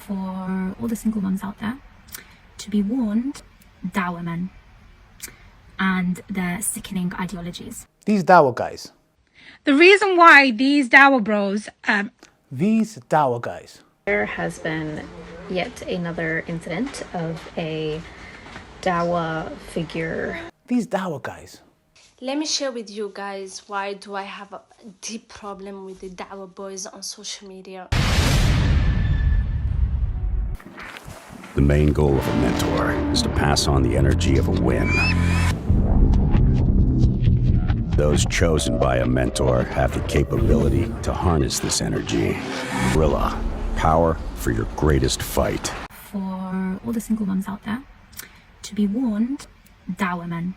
for all the single moms out there to be warned, Dawah men and their sickening ideologies. These Dawah guys. The reason why these Dawah bros... These Dawah guys. There has been yet another incident of a Dawah figure. These Dawah guys. Let me share with you guys why do I have a deep problem with the Dawah boys on social media. The main goal of a mentor is to pass on the energy of a win. Those chosen by a mentor have the capability to harness this energy. Gorilla, power for your greatest fight. For all the single moms out there to be warned, Dawah men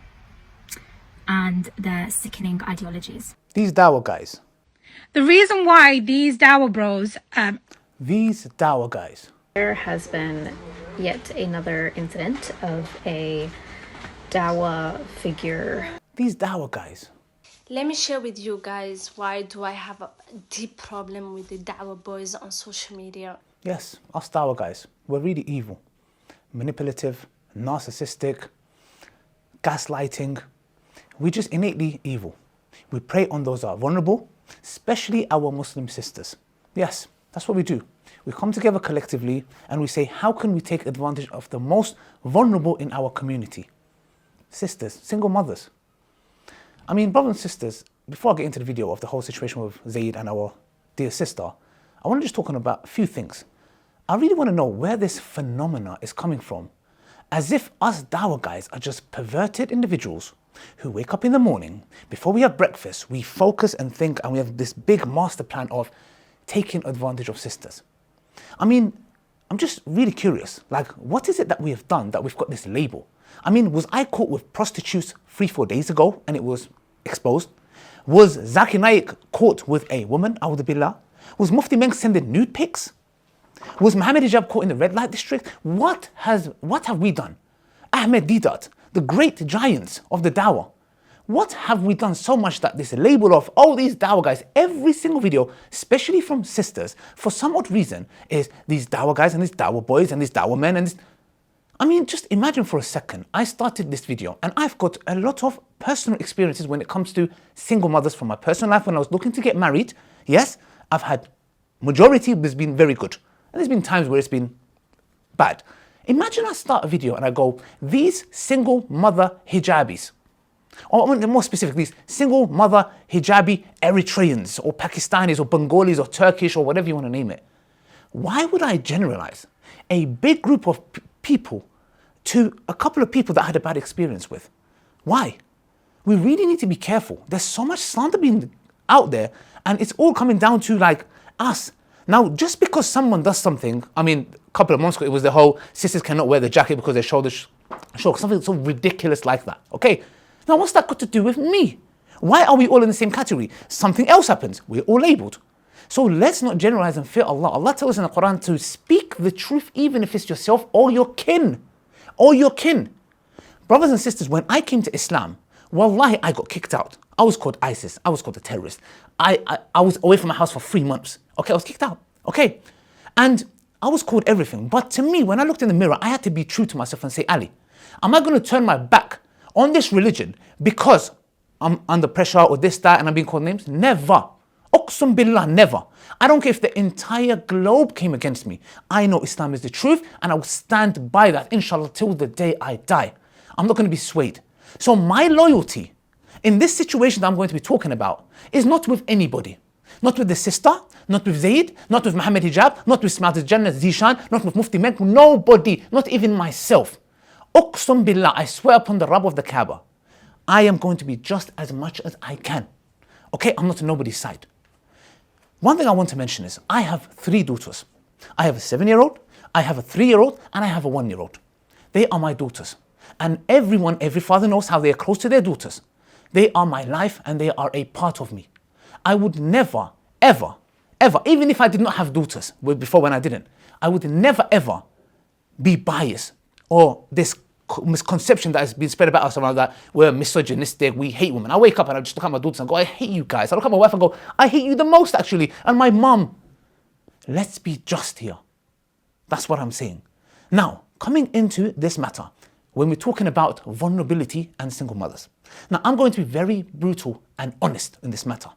and their sickening ideologies. These Dawah guys. The reason why these Dawah bros... These Dawah guys. There has been yet another incident of a Dawah figure. These Dawah guys. Let me share with you guys why do I have a deep problem with the Dawah boys on social media. Yes, us Dawah guys. We're really evil. Manipulative, narcissistic, gaslighting. We're just innately evil. We prey on those that are vulnerable, especially our Muslim sisters. Yes, that's what we do. We come together collectively and we say, how can we take advantage of the most vulnerable in our community? Sisters, single mothers. I mean, brothers and sisters, before I get into the video of the whole situation with Zaid and our dear sister, I want to just talk about a few things. I really want to know where this phenomena is coming from. As if us Dawah guys are just perverted individuals who wake up in the morning, before we have breakfast, we focus and think, and we have this big master plan of taking advantage of sisters. I mean, I'm just really curious, like, what is it that we have done that we've got this label? I mean, was I caught with prostitutes 3-4 days ago and it was exposed? Was Zakir Naik caught with a woman, A'udhu Billah? Was Mufti Menk sending nude pics? Was Muhammad Hijab caught in the red light district? What have we done? Ahmed Didat, the great giants of the Dawah. What have we done so much that this label of, oh, these Dawah guys, every single video, especially from sisters, for some odd reason, is these Dawah guys and these Dawah boys and these Dawah men and this. I mean, just imagine for a second, I started this video and I've got a lot of personal experiences when it comes to single mothers from my personal life when I was looking to get married. Yes, I've had, majority has been very good. And there's been times where it's been bad. Imagine I start a video and I go, these single mother hijabis, or more specifically, these single mother hijabi Eritreans or Pakistanis or Bengalis or Turkish or whatever you want to name it. Why would I generalize a big group of people to a couple of people that I had a bad experience with? Why? We really need to be careful. There's so much slander being out there and it's all coming down to like us. Now, just because someone does something, I mean, a couple of months ago, it was the whole sisters cannot wear the jacket because their shoulders show, something so ridiculous like that, okay? Now, what's that got to do with me? Why are we all in the same category? Something else happens, we're all labeled. So let's not generalize and fear Allah. Allah tells us in the Quran to speak the truth even if it's yourself or your kin. Or your kin. Brothers and sisters, when I came to Islam, wallahi, I got kicked out. I was called ISIS. I was called a terrorist. I was away from my house for 3 months. Okay, I was kicked out. Okay. And I was called everything. But to me, when I looked in the mirror, I had to be true to myself and say, Ali, am I going to turn my back on this religion because I'm under pressure or this, that, and I'm being called names? Never. Uqsum billah, never. I don't care if the entire globe came against me. I know Islam is the truth and I will stand by that, inshallah, till the day I die. I'm not going to be swayed. So my loyalty in this situation that I'm going to be talking about is not with anybody. Not with the sister, not with Zaid, not with Muhammad Hijab, not with Smat al-Jannah Zishan, not with Mufti Menk, nobody, not even myself. Uqsum billah, I swear upon the Rabb of the Kaaba, I am going to be just as much as I can. Okay, I'm not on nobody's side. One thing I want to mention is I have 3 daughters. I have a 7-year-old, I have a 3-year-old, and I have a 1-year-old. They are my daughters. And every father knows how they are close to their daughters. They are my life and they are a part of me. I would never, ever, ever, even if I did not have daughters before when I didn't, I would never, ever be biased or this misconception that has been spread about us around that we're misogynistic, we hate women. I wake up and I just look at my daughters and go, I hate you guys. I look at my wife and go, I hate you the most actually. And my mum, let's be just here. That's what I'm saying. Now, coming into this matter, when we're talking about vulnerability and single mothers. Now, I'm going to be very brutal and honest in this matter.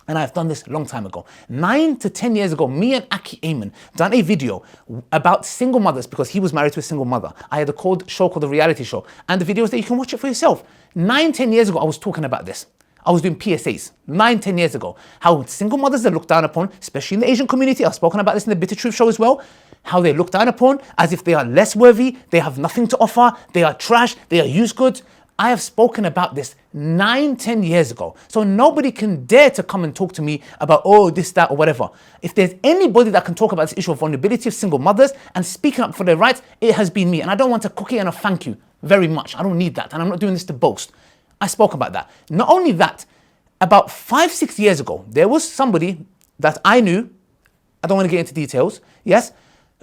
And I've done this a long time ago. 9 to 10 years ago, me and Aki Ayman done a video about single mothers because he was married to a single mother. I had a show called The Reality Show. And the video is that you can watch it for yourself. 9, 10 years ago, I was talking about this. I was doing PSAs 9, 10 years ago. How single mothers are looked down upon, especially in the Asian community. I've spoken about this in the Bitter Truth show as well. How they're looked down upon as if they are less worthy, they have nothing to offer, they are trash, they are used goods. I have spoken about this 9, 10 years ago. So nobody can dare to come and talk to me about, oh, this, that, or whatever. If there's anybody that can talk about this issue of vulnerability of single mothers and speaking up for their rights, it has been me. And I don't want a cookie and a thank you very much. I don't need that. And I'm not doing this to boast. I spoke about that. Not only that, about 5, 6 years ago, there was somebody that I knew, I don't want to get into details, yes,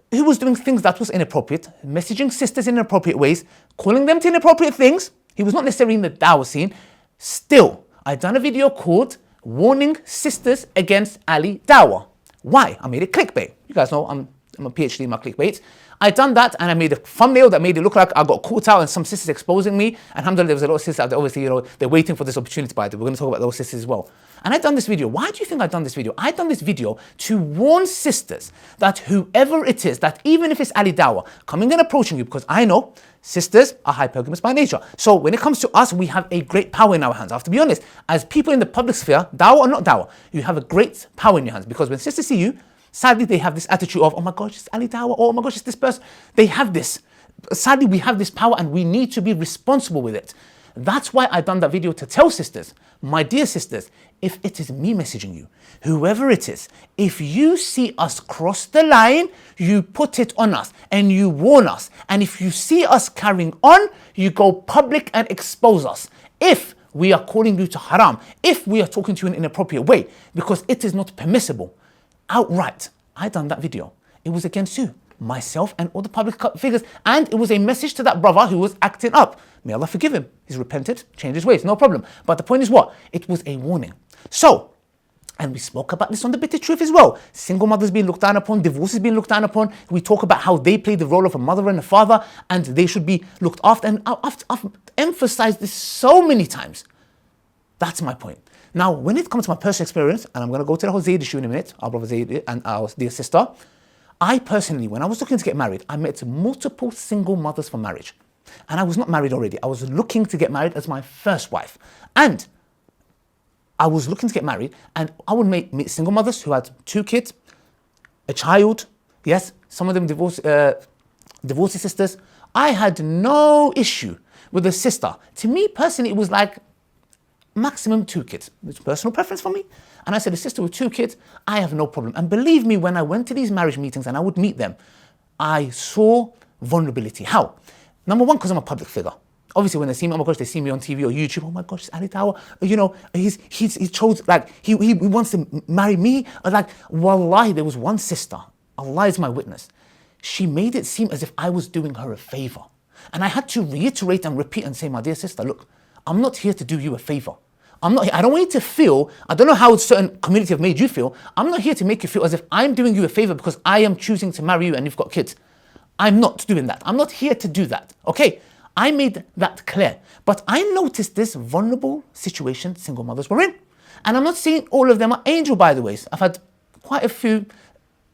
who was doing things that was inappropriate, messaging sisters in inappropriate ways, calling them to inappropriate things. He was not necessarily in the Dawah scene. Still, I'd done a video called Warning Sisters Against Ali Dawah. Why? I made it clickbait. You guys know I'm a PhD in my clickbait. I'd done that and I made a thumbnail that made it look like I got caught out and some sisters exposing me. And alhamdulillah, there was a lot of sisters out there, obviously, they're waiting for this opportunity, by the way. We're going to talk about those sisters as well. And I'd done this video. Why do you think I'd done this video? I'd done this video to warn sisters that whoever it is, that even if it's Ali Dawah coming and approaching you, because I know sisters are hypergamous by nature. So when it comes to us, we have a great power in our hands. I have to be honest, as people in the public sphere, Dawah or not Dawah, you have a great power in your hands, because when sisters see you, sadly, they have this attitude of, oh my gosh, it's Ali Dawah, oh my gosh, it's this person. They have this. Sadly, we have this power and we need to be responsible with it. That's why I've done that video to tell sisters, my dear sisters, if it is me messaging you, whoever it is, if you see us cross the line, you put it on us and you warn us. And if you see us carrying on, you go public and expose us. If we are calling you to haram, if we are talking to you in an inappropriate way, because it is not permissible. Outright, I done that video. It was against you, myself and all the public figures, and it was a message to that brother who was acting up. May Allah forgive him. He's repented, changed his ways, no problem. But the point is what? It was a warning. So, and we spoke about this on the Bitter Truth as well. Single mothers being looked down upon, divorces being looked down upon. We talk about how they play the role of a mother and a father, and they should be looked after. And I've emphasized this so many times. That's my point. Now, when it comes to my personal experience, and I'm going to go to the whole Zayd issue in a minute, our brother Zayd and our dear sister, I personally, when I was looking to get married, I met multiple single mothers for marriage. And I was not married already. I was looking to get married as my first wife. And I was looking to get married, and I would meet single mothers who had 2 kids, a child, yes, some of them divorced sisters. I had no issue with a sister. To me personally, it was like maximum 2 kids. It's personal preference for me. And I said, a sister with 2 kids, I have no problem. And believe me, when I went to these marriage meetings and I would meet them, I saw vulnerability. How? Number one, because I'm a public figure. Obviously, when they see me, oh my gosh, they see me on TV or YouTube, oh my gosh, it's Ali Dawah. You know, he chose, like, he wants to marry me. Or like, wallahi, there was one sister, Allah is my witness. She made it seem as if I was doing her a favor. And I had to reiterate and repeat and say, my dear sister, look, I'm not here to do you a favor. I don't want you to feel, I don't know how certain community have made you feel. I'm not here to make you feel as if I'm doing you a favor because I am choosing to marry you and you've got kids. I'm not doing that. I'm not here to do that. Okay? I made that clear. But I noticed this vulnerable situation single mothers were in. And I'm not saying all of them are angel, by the way. I've had quite a few,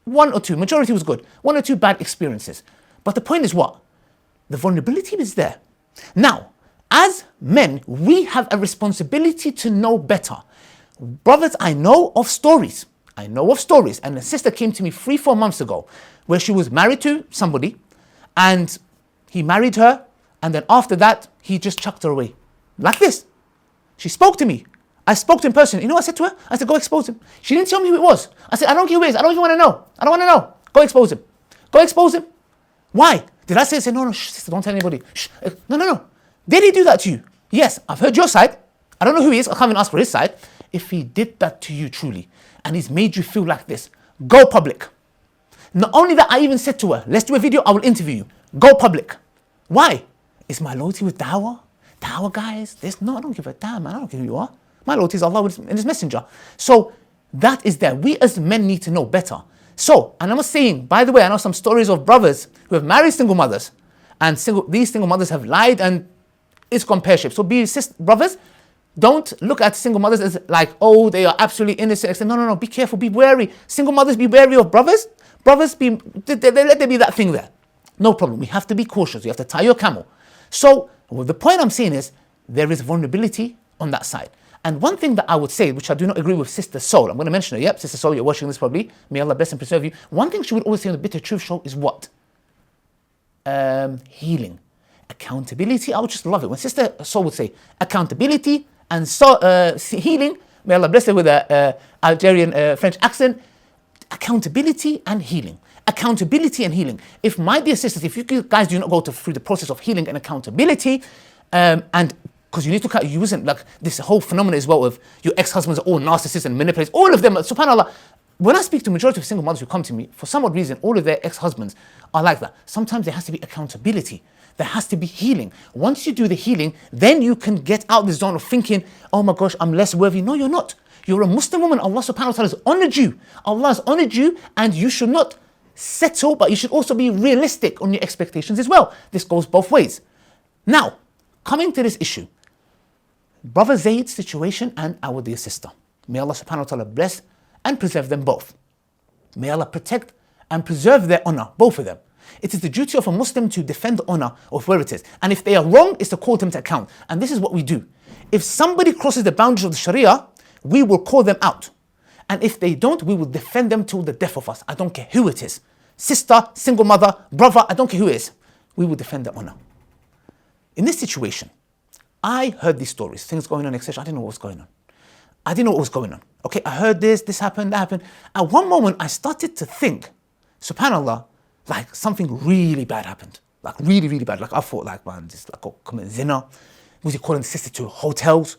1 or 2, majority was good, 1 or 2 bad experiences. But the point is what? The vulnerability is there. Now, as men, we have a responsibility to know better. Brothers, I know of stories. And a sister came to me 3-4 months ago where she was married to somebody and he married her, and then after that, he just chucked her away. Like this. She spoke to me. I spoke to him in person. You know what I said to her? I said, go expose him. She didn't tell me who it was. I said, I don't care who it is. I don't even want to know. I don't want to know. Go expose him. Go expose him. Why? Did I say, no, sister, don't tell anybody. Shh. No. Did he do that to you? Yes, I've heard your side. I don't know who he is. I can't even ask for his side. If he did that to you truly, and he's made you feel like this, go public. Not only that, I even said to her, let's do a video, I will interview you. Go public. Why? Is my loyalty with Dawah? Dawah, guys? No, I don't give a damn, man. I don't care who you are. My loyalty is Allah and His Messenger. So that is there. We as men need to know better. So, and I'm saying, by the way, I know some stories of brothers who have married single mothers, and these single mothers have lied, and it's gone pear-shaped. So brothers, don't look at single mothers as like, oh, they are absolutely innocent. No, be careful, be wary. Single mothers, be wary of brothers. Brothers, let there be that thing there. No problem, we have to be cautious. You have to tie your camel. So, the point I'm saying is, there is vulnerability on that side. And one thing that I would say, which I do not agree with Sister Soul, I'm going to mention her. Yep, Sister Soul, you're watching this probably. May Allah bless and preserve you. One thing she would always say on the Bitter Truth Show is what? Healing. Accountability. I would just love it. When Sister Soul would say accountability and healing, may Allah bless her with an Algerian French accent, accountability and healing. Accountability and healing. If my dear sisters, if you guys do not go through the process of healing and accountability, and because you need to use it, like this whole phenomenon as well of your ex-husbands are all narcissists and manipulators, all of them, subhanAllah. When I speak to majority of single mothers who come to me, for some odd reason, all of their ex-husbands are like that. Sometimes there has to be accountability. There has to be healing. Once you do the healing, then you can get out the zone of thinking, oh my gosh, I'm less worthy. No, you're not. You're a Muslim woman. Allah subhanahu wa ta'ala has honored you. Allah has honored you, and you should not settle, but you should also be realistic on your expectations as well. This goes both ways. Now, coming to this issue, Brother Zayd's situation and our dear sister. May Allah subhanahu wa ta'ala bless and preserve them both. May Allah protect and preserve their honor, both of them. It is the duty of a Muslim to defend the honor of where it is. And if they are wrong, it's to call them to account. And this is what we do. If somebody crosses the boundaries of the Sharia, we will call them out. And if they don't, we will defend them till the death of us. I don't care who it is. Sister, single mother, brother, I don't care who it is. We will defend their honor. In this situation, I heard these stories, things going on, etc. I didn't know what was going on. Okay, I heard this happened, that happened. At one moment, I started to think, subhanAllah, like something really bad happened. Like really, really bad. Like I thought, like, man, this like committing zina. Was he calling the sister to hotels?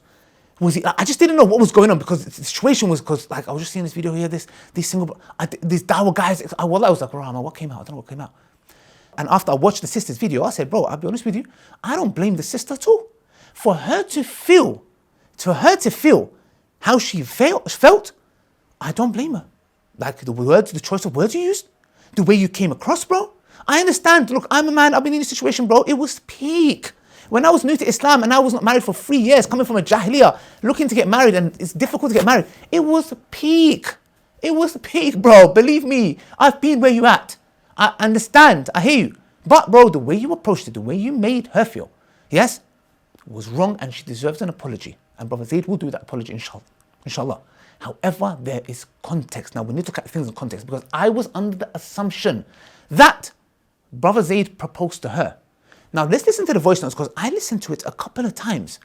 Was he? I just didn't know what was going on, because the situation was, because like I was just seeing this video here, these Dawah guys. I was like, Rahman, what came out? I don't know what came out. And after I watched the sister's video, I said, bro, I'll be honest with you, I don't blame the sister at all. For her to feel how she felt, I don't blame her. Like the choice of words you used, the way you came across, bro. I understand. Look, I'm a man. I've been in this situation, bro. It was peak. When I was new to Islam and I was not married for 3 years, coming from a Jahiliyyah, looking to get married, and it's difficult to get married. It was peak. It was peak, bro. Believe me, I've been where you at. I understand. I hear you. But, bro, the way you approached it, the way you made her feel, yes, was wrong, and she deserves an apology. And Brother Zayd will do that apology, inshallah. However, there is context. Now, we need to cut things in context, because I was under the assumption that Brother Zayd proposed to her. Now, let's listen to the voice notes, because I listened to it a couple of times,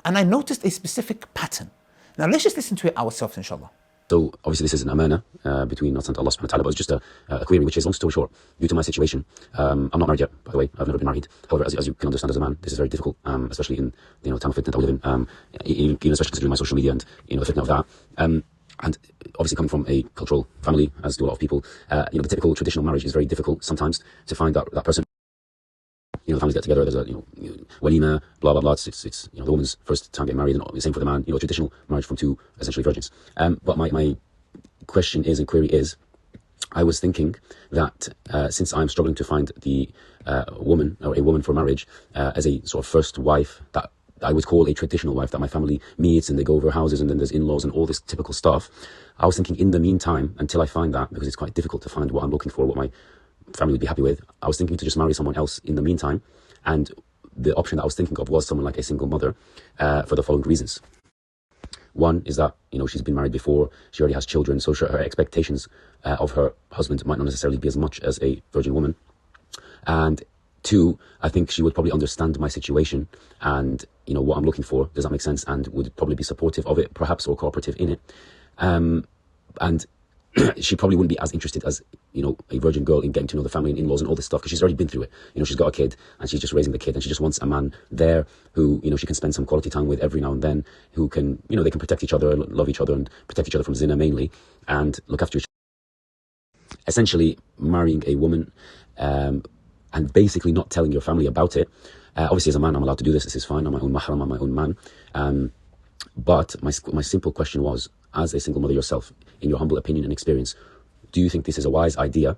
and I noticed a specific pattern. Now, let's just listen to it ourselves, inshallah. So obviously this is an amana between us and Allah subhanahu wa ta'ala, but it's just a query, which is, long story short, due to my situation, I'm not married yet, by the way. I've never been married. However, as you can understand as a man, this is very difficult, especially in the time of fitna that we live in, even especially considering my social media and the fitna of that. And obviously coming from a cultural family, as do a lot of people, the typical traditional marriage is very difficult sometimes to find that person. The families get together, there's a, walima, blah, blah, blah. It's the woman's first time getting married, and the same for the man, traditional marriage from two essentially virgins. But my question is, and query is, I was thinking that since I'm struggling to find the woman, or a woman for marriage, as a sort of first wife that I would call a traditional wife, that my family meets and they go over houses and then there's in-laws and all this typical stuff, I was thinking in the meantime, until I find that, because it's quite difficult to find what I'm looking for, what my family would be happy with, I was thinking to just marry someone else in the meantime. And the option that I was thinking of was someone like a single mother, for the following reasons. One is that, she's been married before, she already has children, so her expectations of her husband might not necessarily be as much as a virgin woman. And two, I think she would probably understand my situation and, what I'm looking for. Does that make sense? And would probably be supportive of it, perhaps, or cooperative in it. And she probably wouldn't be as interested as, a virgin girl in getting to know the family and in-laws and all this stuff, because she's already been through it. She's got a kid and she's just raising the kid, and she just wants a man there who, she can spend some quality time with every now and then, who can, they can protect each other, love each other, and protect each other from zina mainly, and look after each other. Essentially, marrying a woman and basically not telling your family about it. Obviously, as a man, I'm allowed to do this. This is fine. I'm my own mahram, I'm my own man. But my simple question was, as a single mother yourself, in your humble opinion and experience, do you think this is a wise idea?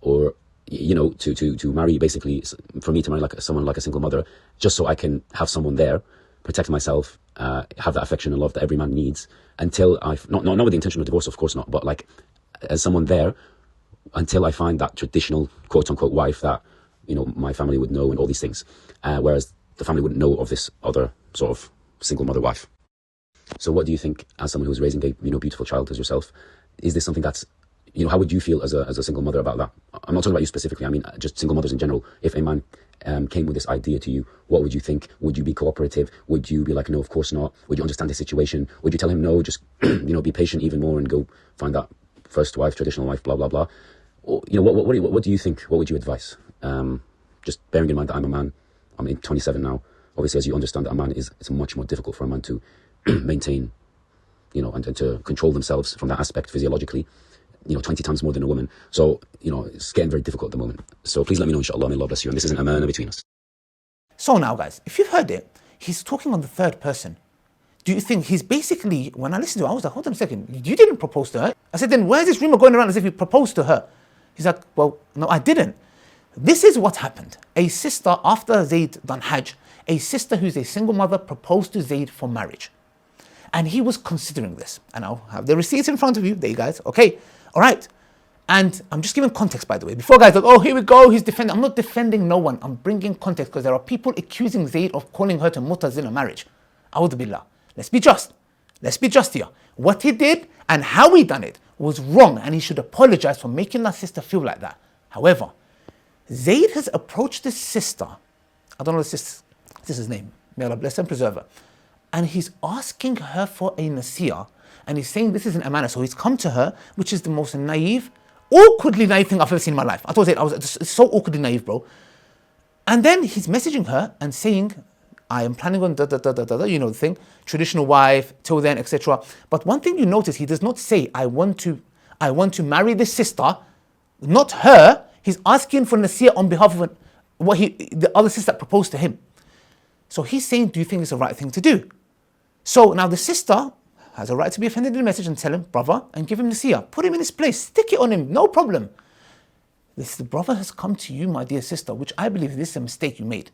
Or, to marry, basically, for me to marry someone like a single mother, just so I can have someone there, protect myself, have that affection and love that every man needs, until not with the intention of divorce, of course not, but like as someone there until I find that traditional quote unquote wife that, my family would know and all these things. Whereas the family wouldn't know of this other sort of single mother wife. So what do you think, as someone who's raising a beautiful child as yourself, is this something that's, how would you feel as a single mother about that? I'm not talking about you specifically, I mean just single mothers in general. If a man came with this idea to you, what would you think? Would you be cooperative? Would you be like, no, of course not? Would you understand the situation? Would you tell him no, just be patient even more and go find that first wife, traditional wife, blah blah blah? Or, what do you think? What would you advise? Just bearing in mind that I'm a man, I'm 27 now. Obviously, as you understand, that a man it's much more difficult for a man to maintain, and to control themselves from that aspect physiologically, 20 times more than a woman. So, it's getting very difficult at the moment. So please let me know, inshallah, may Allah bless you. And this is an amana between us. So now, guys, if you've heard it, he's talking on the third person. Do you think he's basically, when I listened to it, I was like, hold on a second, you didn't propose to her. I said, then where's this rumor going around as if you proposed to her? He's like, well, no, I didn't. This is what happened. A sister, after Zayd done Hajj, a sister who's a single mother proposed to Zayd for marriage. And he was considering this. And I'll have the receipts in front of you. There you guys. Okay. All right. And I'm just giving context, by the way. Before guys like, oh, here we go, he's defending. I'm not defending no one. I'm bringing context because there are people accusing Zayd of calling her to mutazila marriage. A'udhu billah. Let's be just. Let's be just here. What he did and how he done it was wrong, and he should apologize for making that sister feel like that. However, Zayd has approached this sister. I don't know the sister's name. May Allah bless and preserve her. And he's asking her for a nasiyah. And he's saying this is an amana. So he's come to her, which is the most naive, awkwardly naive thing I've ever seen in my life. I told you, it's so awkwardly naive, bro. And then he's messaging her and saying, I am planning on the thing, traditional wife, till then, etc. But one thing you notice, he does not say, I want to marry this sister, not her. He's asking for nasiyah on behalf of the other sister that proposed to him. So he's saying, do you think it's the right thing to do? So now the sister has a right to be offended in the message and tell him, brother, and give him nasiyah. Put him in his place, stick it on him, no problem. The brother has come to you, my dear sister, which I believe this is a mistake you made,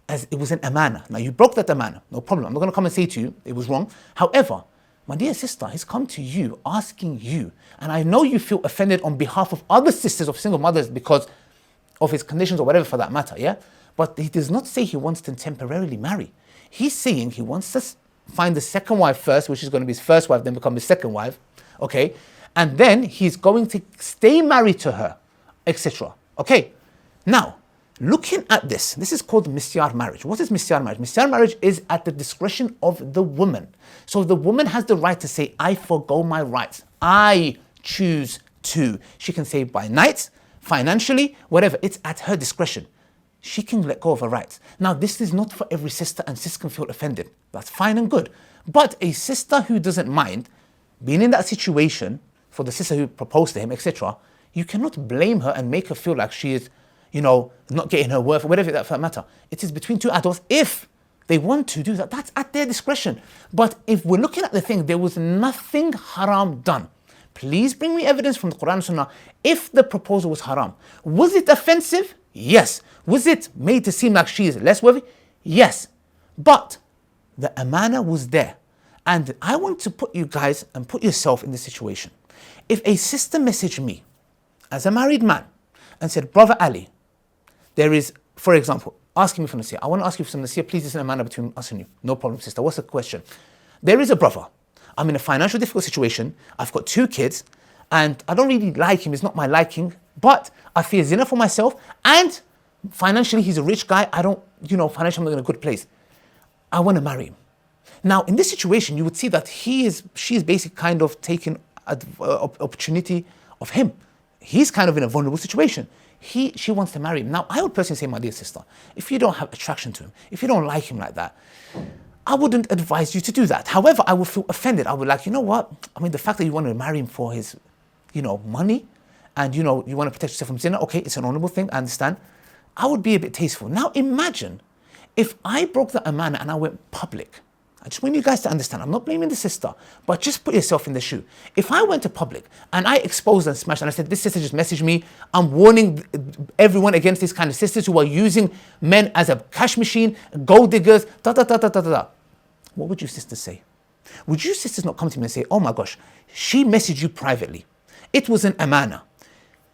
as it was an amana. Now you broke that amana, no problem. I'm not going to come and say to you, it was wrong. However, my dear sister, he's come to you, asking you, and I know you feel offended on behalf of other sisters of single mothers because of his conditions or whatever for that matter, yeah? But he does not say he wants to temporarily marry. He's saying he wants to find the second wife first, which is going to be his first wife, then become his second wife, okay? And then he's going to stay married to her, etc. Okay? Now, looking at this is called misyar marriage. What is misyar marriage? Misyar marriage is at the discretion of the woman. So the woman has the right to say, I forgo my rights. I choose to. She can say by night, financially, whatever. It's at her discretion. She can let go of her rights. Now, this is not for every sister, and sis can feel offended. That's fine and good. But a sister who doesn't mind being in that situation, for the sister who proposed to him, etc., you cannot blame her and make her feel like she is, not getting her worth, or whatever that matter. It is between two adults. If they want to do that, that's at their discretion. But if we're looking at the thing, there was nothing haram done. Please bring me evidence from the Quran and Sunnah if the proposal was haram. Was it offensive? Yes. Was it made to seem like she is less worthy? Yes. But the amana was there. And I want to put you guys and put yourself in this situation. If a sister messaged me as a married man and said, Brother Ali, there is, for example, asking me for nasiyah. I want to ask you for some nasiyah. Please, this is an amana between us and you. No problem, sister. What's the question? There is a brother. I'm in a financial difficult situation. I've got 2 kids and I don't really like him. It's not my liking, but I fear zina for myself, and financially he's a rich guy. I don't, financially I'm not in a good place. I want to marry him. Now, in this situation, you would see that she is basically kind of taking opportunity of him. He's kind of in a vulnerable situation. She wants to marry him. Now, I would personally say, my dear sister, if you don't have attraction to him, if you don't like him like that, I wouldn't advise you to do that. However, I would feel offended. I would like, you know what? I mean, the fact that you want to marry him for his, money, and, you want to protect yourself from zina, okay, it's an honorable thing, I understand. I would be a bit tasteful. Now, imagine if I broke the amana and I went public, I just want you guys to understand, I'm not blaming the sister, but just put yourself in the shoe. If I went to public and I exposed and smashed and I said, this sister just messaged me, I'm warning everyone against these kind of sisters who are using men as a cash machine, gold diggers, what would you sisters say? Would you sisters not come to me and say, oh my gosh, she messaged you privately. It was an amana.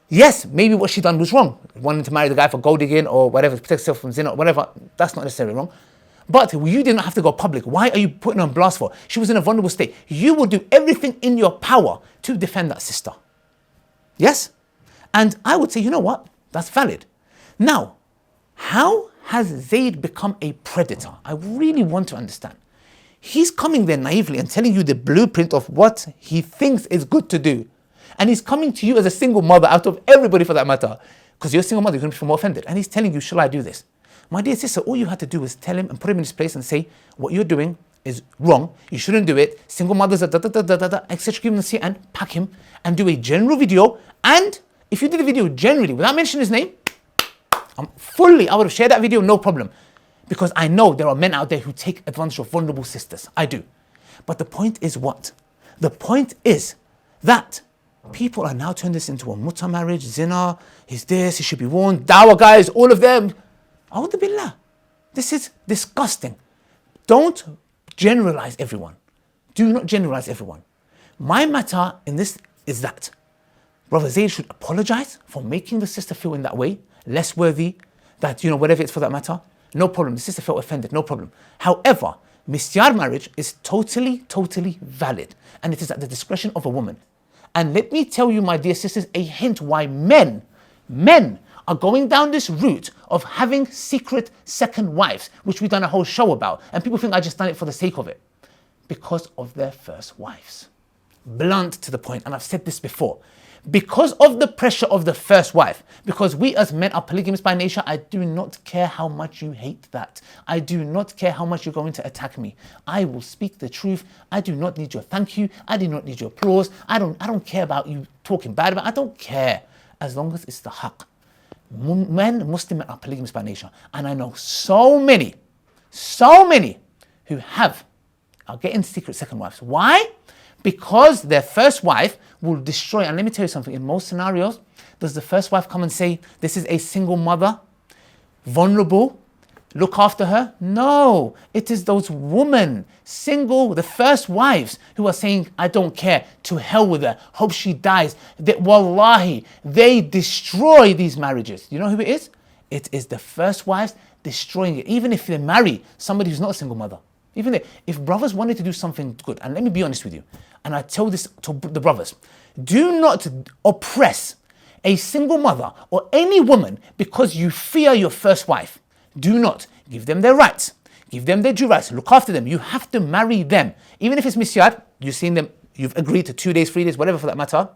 Yes, maybe what she done was wrong. Wanting to marry the guy for gold digging or whatever, to protect herself from zina or whatever, that's not necessarily wrong. But you did not have to go public. Why are you putting her on blast for? She was in a vulnerable state. You will do everything in your power to defend that sister. Yes? And I would say, you know what? That's valid. Now, how has Zayd become a predator? I really want to understand. He's coming there naively and telling you the blueprint of what he thinks is good to do. And he's coming to you as a single mother out of everybody for that matter. Because you're a single mother, you're going to be more offended. And he's telling you, shall I do this? My dear sister, all you had to do was tell him and put him in his place and say, what you're doing is wrong. You shouldn't do it. Single mothers are etc. Give him the seat and pack him and do a general video. And if you did a video generally without mentioning his name, I would have shared that video, no problem. Because I know there are men out there who take advantage of vulnerable sisters. I do. But the point is what? The point is that people are now turning this into a muta marriage, zina, he's this, he should be warned, dawah guys, all of them. A'udhu billah. This is disgusting. Don't generalize everyone. Do not generalize everyone. My matter in this is that Brother Zayd should apologize for making the sister feel in that way, less worthy, that, whatever it's for that matter. No problem. The sister felt offended, no problem. However, mistyar marriage is totally valid. And it is at the discretion of a woman. And let me tell you, my dear sisters, a hint why men are going down this route of having secret second wives, which we've done a whole show about. And people think I just done it for the sake of it. Because of their first wives. Blunt to the point, and I've said this before. Because of the pressure of the first wife, because we as men are polygamous by nature, I do not care how much you hate that. I do not care how much you're going to attack me. I will speak the truth. I do not need your thank you. I do not need your applause. I don't care about you talking bad about it. I don't care. As long as it's the haqq. Men, Muslim men are polygamous by nature. And I know so many who are getting secret second wives. Why? Because their first wife will destroy. And let me tell you something, in most scenarios, does the first wife come and say, this is a single mother, vulnerable, look after her? No, it is those women, single, the first wives who are saying, I don't care, to hell with her, hope she dies. Wallahi, they destroy these marriages. You know who it is? It is the first wives destroying it. Even if they marry somebody who's not a single mother. Even if brothers wanted to do something good, and let me be honest with you, and I tell this to the brothers, do not oppress a single mother or any woman because you fear your first wife. Do not. Give them their rights. Give them their due rights. Look after them. You have to marry them. Even if it's misyad, you've seen them, you've agreed to 2 days, 3 days, whatever for that matter.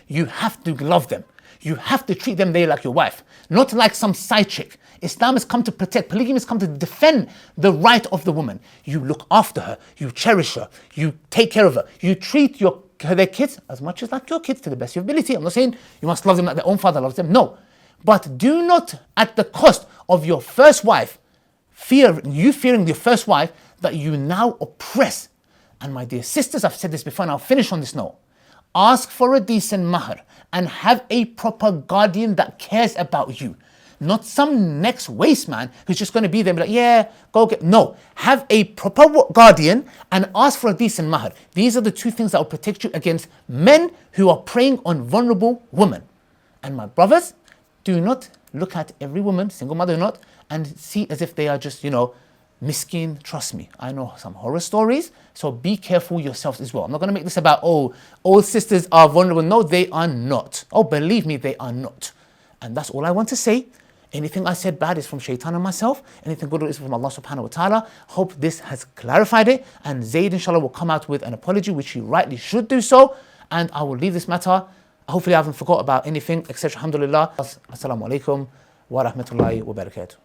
You have to love them. You have to treat them there like your wife, not like some side chick. Islam has come to protect, polygamy has come to defend the right of the woman. You look after her, you cherish her, you take care of her, you treat their kids as much as like your kids to the best of your ability. I'm not saying you must love them like their own father loves them, no. But do not, at the cost of your first wife, fearing your first wife, that you now oppress. And my dear sisters, I've said this before and I'll finish on this note. Ask for a decent mahr and have a proper guardian that cares about you. Not some next waste man who's just going to be there and be like, yeah, go get... No, have a proper guardian and ask for a decent mahr. These are the two things that will protect you against men who are preying on vulnerable women. And my brothers, do not look at every woman, single mother or not, and see as if they are just, miskin. Trust me, I know some horror stories, so be careful yourselves as well. I'm not going to make this about, all sisters are vulnerable. No, they are not. Oh, believe me, they are not. And that's all I want to say. Anything I said bad is from shaitan and myself. Anything good is from Allah subhanahu wa ta'ala. Hope this has clarified it. And Zayd, inshallah, will come out with an apology, which he rightly should do so. And I will leave this matter. Hopefully I haven't forgot about anything, etc. Alhamdulillah. Assalamu alaikum wa rahmatullahi wa barakatuh.